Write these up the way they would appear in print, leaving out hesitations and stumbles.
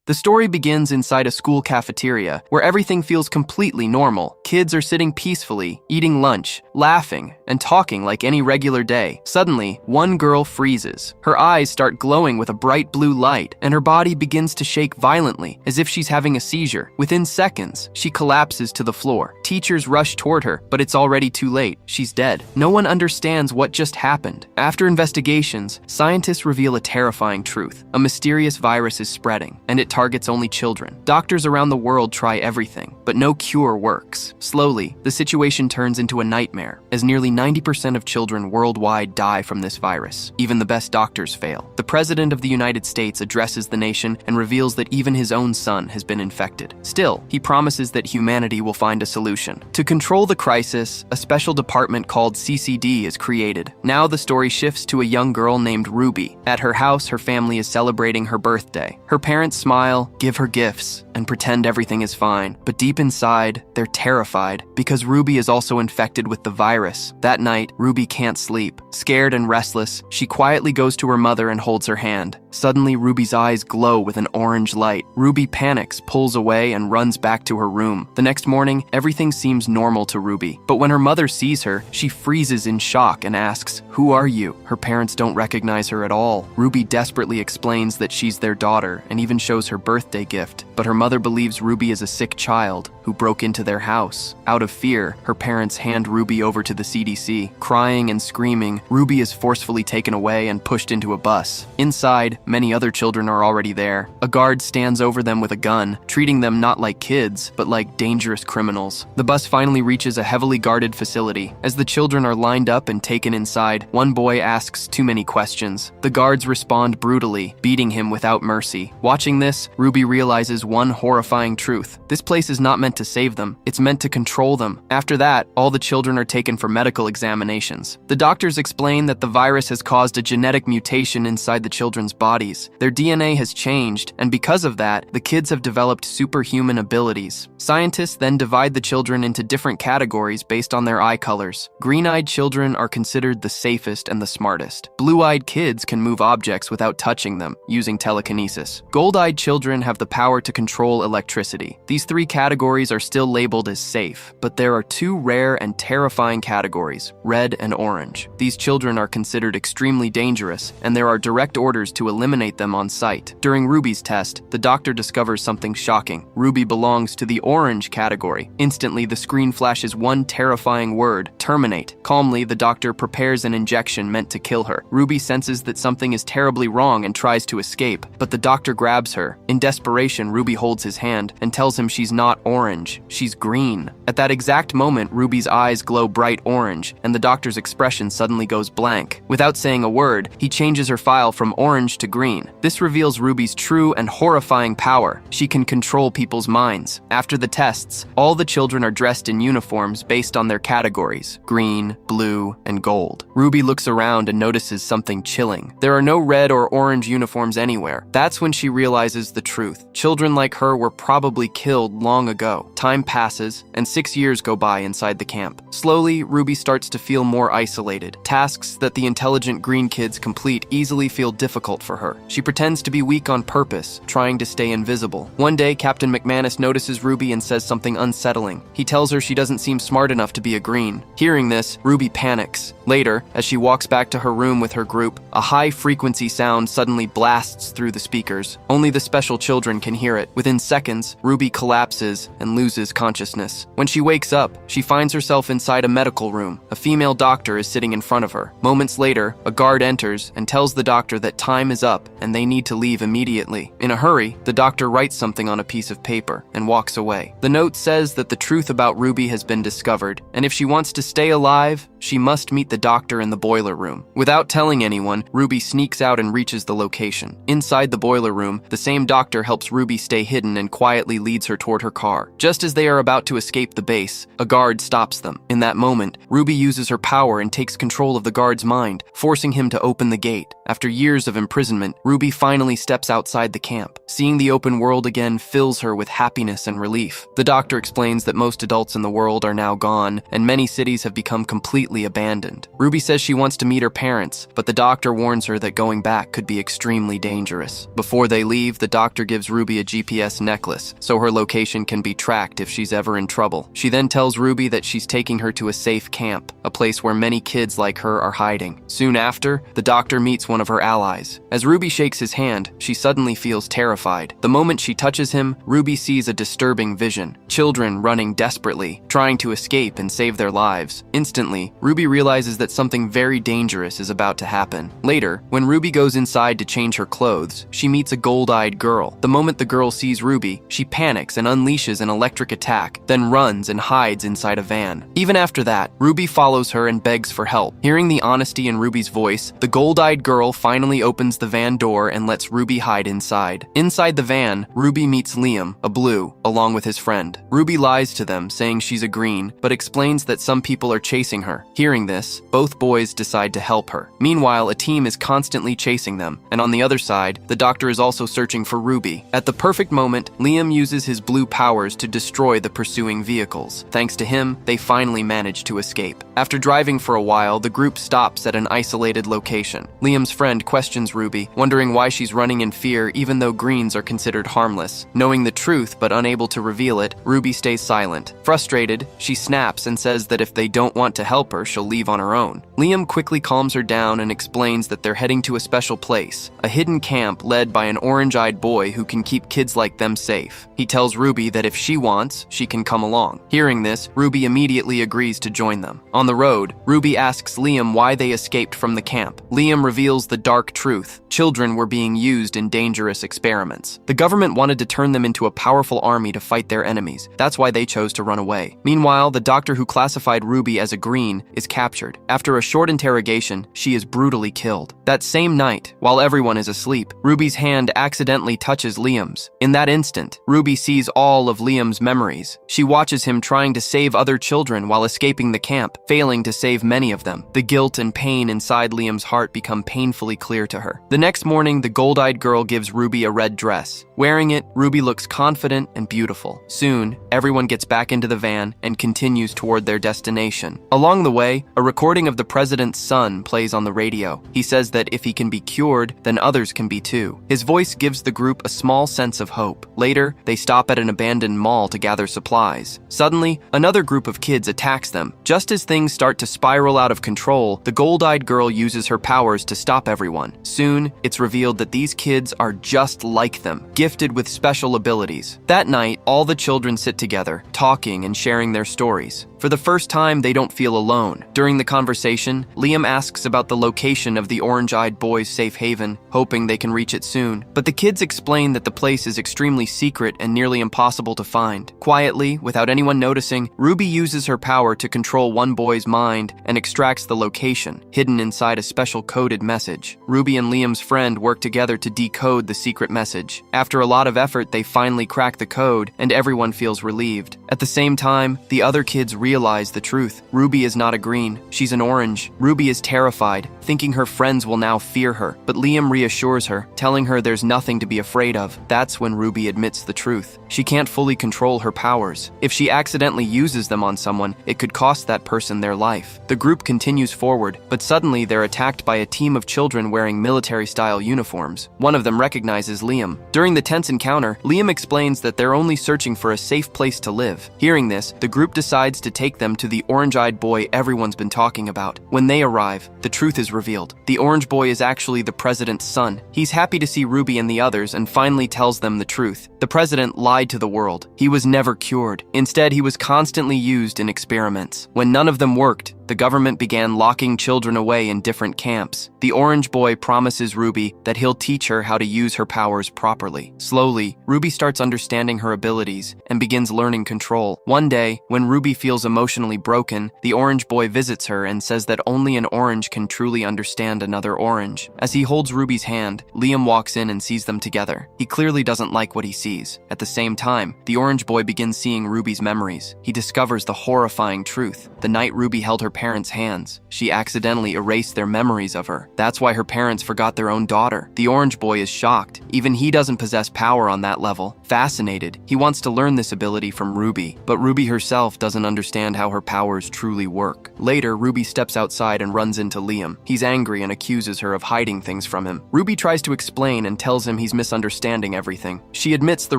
The story begins inside a school cafeteria where everything feels completely normal. Kids are sitting peacefully, eating lunch, laughing, and talking like any regular day. Suddenly, one girl freezes. Her eyes start glowing with a bright blue light, and her body begins to shake violently, as if she's having a seizure. Within seconds, she collapses to the floor. Teachers rush toward her, but it's already too late. She's dead. No one understands what just happened. After investigations, scientists reveal a terrifying truth. A mysterious virus is spreading, and it targets only children. Doctors around the world try everything, but no cure works. Slowly, the situation turns into a nightmare, as nearly 90% of children worldwide die from this virus. Even the best doctors fail. The President of the United States addresses the nation and reveals that even his own son has been infected. Still, he promises that humanity will find a solution. To control the crisis, a special department called CCD is created. Now the story shifts to a young girl named Ruby. At her house, her family is celebrating her birthday. Her parents smile, give her gifts, and pretend everything is fine. But deep inside, they're terrified because Ruby is also infected with the virus. That night, Ruby can't sleep. Scared and restless, she quietly goes to her mother and holds her hand. Suddenly, Ruby's eyes glow with an orange light. Ruby panics, pulls away, and runs back to her room. The next morning, everything seems normal to Ruby. But when her mother sees her, she freezes in shock and asks, "Who are you?" Her parents don't recognize her at all. Ruby desperately explains that she's their daughter and even shows her birthday gift. But her mother believes Ruby is a sick child who broke into their house. Out of fear, her parents hand Ruby over to the CDC. Crying and screaming, Ruby is forcefully taken away and pushed into a bus. Inside, many other children are already there. A guard stands over them with a gun, treating them not like kids, but like dangerous criminals. The bus finally reaches a heavily guarded facility. As the children are lined up and taken inside, one boy asks too many questions. The guards respond brutally, beating him without mercy. Watching this, Ruby realizes one horrifying truth. This place is not meant to save them, it's meant to control them. After that, all the children are taken for medical examinations. The doctors explain that the virus has caused a genetic mutation inside the children's bodies. Their DNA has changed, and because of that, the kids have developed superhuman abilities. Scientists then divide the children into different categories based on their eye colors. Green-eyed children are considered the safest and the smartest. Blue-eyed kids can move objects without touching them, using telekinesis. Gold-eyed children have the power to control electricity. These three categories are still labeled as safe, but there are two rare and terrifying categories, red and orange. These children are considered extremely dangerous, and there are direct orders to eliminate them on sight. During Ruby's test, the doctor discovers something shocking. Ruby belongs to the orange category. Instantly, the screen flashes one terrifying word, terminate. Calmly, the doctor prepares an injection meant to kill her. Ruby senses that something is terribly wrong and tries to escape, but the doctor grabs her. In desperation, Ruby holds his hand and tells him she's not orange, she's green. At that exact moment, Ruby's eyes glow bright orange, and the doctor's expression suddenly goes blank. Without saying a word, he changes her file from orange to green. This reveals Ruby's true and horrifying power. She can control people's minds. After the tests, all the children are dressed in uniforms based on their categories: green, blue, and gold. Ruby looks around and notices something chilling. There are no red or orange uniforms anywhere. That's when she realizes the truth. Children like her were probably killed long ago. Time passes, and 6 years go by inside the camp. Slowly, Ruby starts to feel more isolated. Tasks that the intelligent green kids complete easily feel difficult for her. She pretends to be weak on purpose, trying to stay invisible. One day, Captain McManus notices Ruby and says something unsettling. He tells her she doesn't seem smart enough to be a green. Hearing this, Ruby panics. Later, as she walks back to her room with her group, a high-frequency sound suddenly blasts through the speakers. Only the special children can hear it. Within seconds, Ruby collapses and loses consciousness. When she wakes up, she finds herself inside a medical room. A female doctor is sitting in front of her. Moments later, a guard enters and tells the doctor that time is up and they need to leave immediately. In a hurry, the doctor writes something on a piece of paper and walks away. The note says that the truth about Ruby has been discovered, and if she wants to stay alive, she must meet the doctor in the boiler room. Without telling anyone, Ruby sneaks out and reaches the location. Inside the boiler room, the same doctor helps Ruby stay hidden and quietly leads her toward her car. Just as they are about to escape the base, a guard stops them. In that moment, Ruby uses her power and takes control of the guard's mind, forcing him to open the gate. After years of imprisonment, Ruby finally steps outside the camp. Seeing the open world again fills her with happiness and relief. The doctor explains that most adults in the world are now gone, and many cities have become completely completely abandoned. Ruby says she wants to meet her parents, but the doctor warns her that going back could be extremely dangerous. Before they leave, the doctor gives Ruby a GPS necklace, so her location can be tracked if she's ever in trouble. She then tells Ruby that she's taking her to a safe camp, a place where many kids like her are hiding. Soon after, the doctor meets one of her allies. As Ruby shakes his hand, she suddenly feels terrified. The moment she touches him, Ruby sees a disturbing vision. Children running desperately, trying to escape and save their lives. Instantly, Ruby realizes that something very dangerous is about to happen. Later, when Ruby goes inside to change her clothes, she meets a gold-eyed girl. The moment the girl sees Ruby, she panics and unleashes an electric attack, then runs and hides inside a van. Even after that, Ruby follows her and begs for help. Hearing the honesty in Ruby's voice, the gold-eyed girl finally opens the van door and lets Ruby hide inside. Inside the van, Ruby meets Liam, a blue, along with his friend. Ruby lies to them, saying she's a green, but explains that some people are chasing her. Hearing this, both boys decide to help her. Meanwhile, a team is constantly chasing them, and on the other side, the doctor is also searching for Ruby. At the perfect moment, Liam uses his blue powers to destroy the pursuing vehicles. Thanks to him, they finally manage to escape. After driving for a while, the group stops at an isolated location. Liam's friend questions Ruby, wondering why she's running in fear even though greens are considered harmless. Knowing the truth but unable to reveal it, Ruby stays silent. Frustrated, she snaps and says that if they don't want to help her, she'll leave on her own. Liam quickly calms her down and explains that they're heading to a special place, a hidden camp led by an orange-eyed boy who can keep kids like them safe. He tells Ruby that if she wants, she can come along. Hearing this, Ruby immediately agrees to join them. On the road, Ruby asks Liam why they escaped from the camp. Liam reveals the dark truth. Children were being used in dangerous experiments. The government wanted to turn them into a powerful army to fight their enemies. That's why they chose to run away. Meanwhile, the doctor who classified Ruby as a green is captured. After a short interrogation, she is brutally killed. That same night, while everyone is asleep, Ruby's hand accidentally touches Liam's. In that instant, Ruby sees all of Liam's memories. She watches him trying to save other children while escaping the camp, failing to save many of them. The guilt and pain inside Liam's heart become painfully clear to her. The next morning, the gold-eyed girl gives Ruby a red dress. Wearing it, Ruby looks confident and beautiful. Soon, everyone gets back into the van and continues toward their destination. Along the way, a recording of the president's son plays on the radio. He says that if he can be cured, then others can be too. His voice gives the group a small sense of hope. Later, they stop at an abandoned mall to gather supplies. Suddenly, another group of kids attacks them. Just as things start to spiral out of control, the gold-eyed girl uses her powers to stop everyone. Soon, it's revealed that these kids are just like them, gifted with special abilities. That night, all the children sit together, talking and sharing their stories. For the first time, they don't feel alone. During the conversation, Liam asks about the location of the orange-eyed boy's safe haven, hoping they can reach it soon. But the kids explain that the place is extremely secret and nearly impossible to find. Quietly, without anyone noticing, Ruby uses her power to control one boy's mind and extracts the location, hidden inside a special coded message. Ruby and Liam's friend work together to decode the secret message. After a lot of effort, they finally crack the code, and everyone feels relieved. At the same time, the other kids realize the truth. Ruby is not a green, she's an orange. Ruby is terrified, thinking her friends will now fear her, but Liam reassures her, telling her there's nothing to be afraid of. That's when Ruby admits the truth. She can't fully control her powers. If she accidentally uses them on someone, it could cost that person their life. The group continues forward, but suddenly they're attacked by a team of children wearing military-style uniforms. One of them recognizes Liam. During the tense encounter, Liam explains that they're only searching for a safe place to live. Hearing this, the group decides to take them to the orange-eyed boy everyone's been talking about. When they arrive, the truth is revealed. The orange boy is actually the president's son. He's happy to see Ruby and the others and finally tells them the truth. The president lied to the world. He was never cured. Instead, he was constantly used in experiments. When none of them worked, the government began locking children away in different camps. The orange boy promises Ruby that he'll teach her how to use her powers properly. Slowly, Ruby starts understanding her abilities and begins learning control. One day, when Ruby feels emotionally broken, the orange boy visits her and says that only an orange can truly understand another orange. As he holds Ruby's hand, Liam walks in and sees them together. He clearly doesn't like what he sees. At the same time, the orange boy begins seeing Ruby's memories. He discovers the horrifying truth. The night Ruby held her parents' hands, she accidentally erased their memories of her. That's why her parents forgot their own daughter. The orange boy is shocked. Even he doesn't possess power on that level. Fascinated, he wants to learn this ability from Ruby. Ruby, but Ruby herself doesn't understand how her powers truly work. Later, Ruby steps outside and runs into Liam. He's angry and accuses her of hiding things from him. Ruby tries to explain and tells him he's misunderstanding everything. She admits the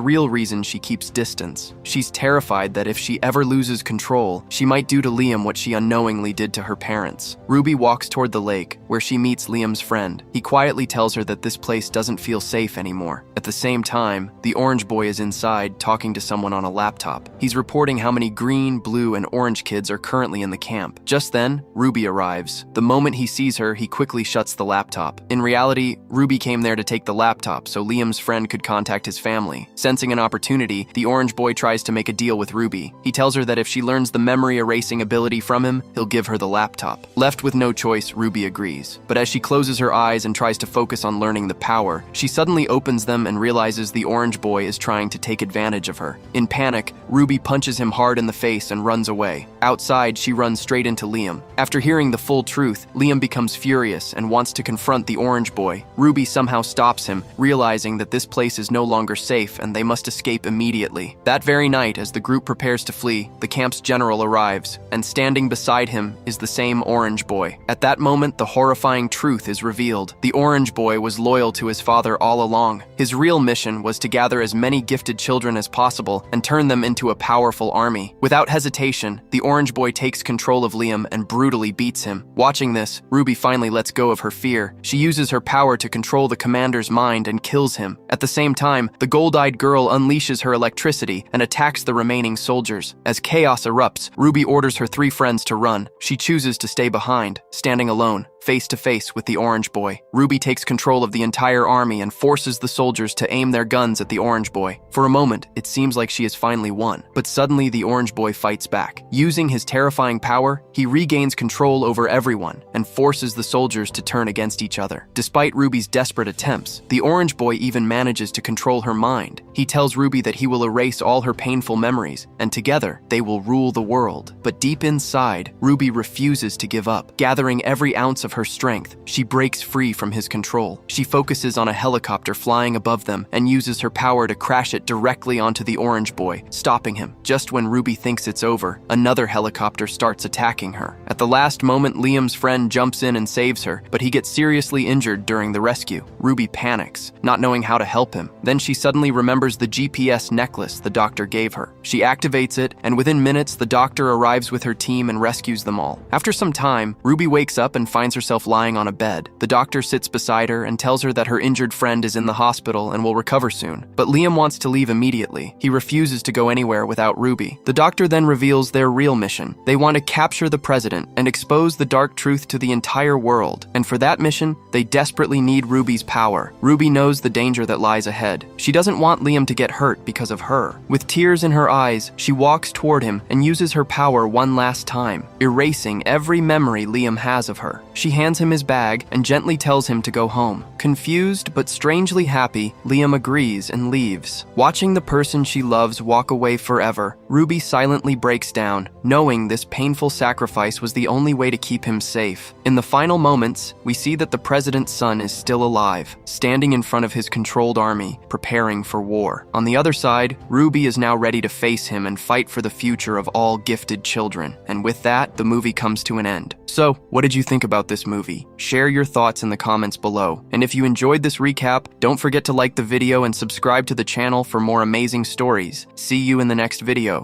real reason she keeps distance. She's terrified that if she ever loses control, she might do to Liam what she unknowingly did to her parents. Ruby walks toward the lake, where she meets Liam's friend. He quietly tells her that this place doesn't feel safe anymore. At the same time, the orange boy is inside talking to someone on a laptop. He's reporting how many green, blue, and orange kids are currently in the camp. Just then, Ruby arrives. The moment he sees her, he quickly shuts the laptop. In reality, Ruby came there to take the laptop so Liam's friend could contact his family. Sensing an opportunity, the orange boy tries to make a deal with Ruby. He tells her that if she learns the memory erasing ability from him, he'll give her the laptop. Left with no choice, Ruby agrees. But as she closes her eyes and tries to focus on learning the power, she suddenly opens them and realizes the orange boy is trying to take advantage of her. In panic, Ruby punches him hard in the face and runs away. Outside, she runs straight into Liam. After hearing the full truth, Liam becomes furious and wants to confront the orange boy. Ruby somehow stops him, realizing that this place is no longer safe and they must escape immediately. That very night, as the group prepares to flee, the camp's general arrives, and standing beside him is the same orange boy. At that moment, the horrifying truth is revealed. The orange boy was loyal to his father all along. His real mission was to gather as many gifted children as possible and turn them into a powerful army. Without hesitation, the orange boy takes control of Liam and brutally beats him. Watching this, Ruby finally lets go of her fear. She uses her power to control the commander's mind and kills him. At the same time, the gold-eyed girl unleashes her electricity and attacks the remaining soldiers. As chaos erupts, Ruby orders her 3 friends to run. She chooses to stay behind, standing alone, face to face with the orange boy. Ruby takes control of the entire army and forces the soldiers to aim their guns at the orange boy. For a moment, it seems like she has finally won, but suddenly the orange boy fights back. Using his terrifying power, he regains control over everyone and forces the soldiers to turn against each other. Despite Ruby's desperate attempts, the orange boy even manages to control her mind. He tells Ruby that he will erase all her painful memories, and together, they will rule the world. But deep inside, Ruby refuses to give up. Gathering every ounce of her strength, she breaks free from his control. She focuses on a helicopter flying above them and uses her power to crash it directly onto the orange boy, stopping him. Just when Ruby thinks it's over, another helicopter starts attacking her. At the last moment, Liam's friend jumps in and saves her, but he gets seriously injured during the rescue. Ruby panics, not knowing how to help him. Then she suddenly remembers the GPS necklace the doctor gave her. She activates it, and within minutes, the doctor arrives with her team and rescues them all. After some time, Ruby wakes up and finds herself lying on a bed. The doctor sits beside her and tells her that her injured friend is in the hospital and will recover soon. But Liam wants to leave immediately. He refuses to go anywhere without Ruby. The doctor then reveals their real mission. They want to capture the president and expose the dark truth to the entire world. And for that mission, they desperately need Ruby's power. Ruby knows the danger that lies ahead. She doesn't want Liam to get hurt because of her. With tears in her eyes, she walks toward him and uses her power one last time, erasing every memory Liam has of her. She hands him his bag and gently tells him to go home. Confused but strangely happy, Liam agrees and leaves. Watching the person she loves walk away forever, Ruby silently breaks down, knowing this painful sacrifice was the only way to keep him safe. In the final moments, we see that the president's son is still alive, standing in front of his controlled army, preparing for war. On the other side, Ruby is now ready to face him and fight for the future of all gifted children. And with that, the movie comes to an end. So, what did you think about this movie? Share your thoughts in the comments below. And if you enjoyed this recap, don't forget to like the video and subscribe to the channel for more amazing stories. See you in the next video.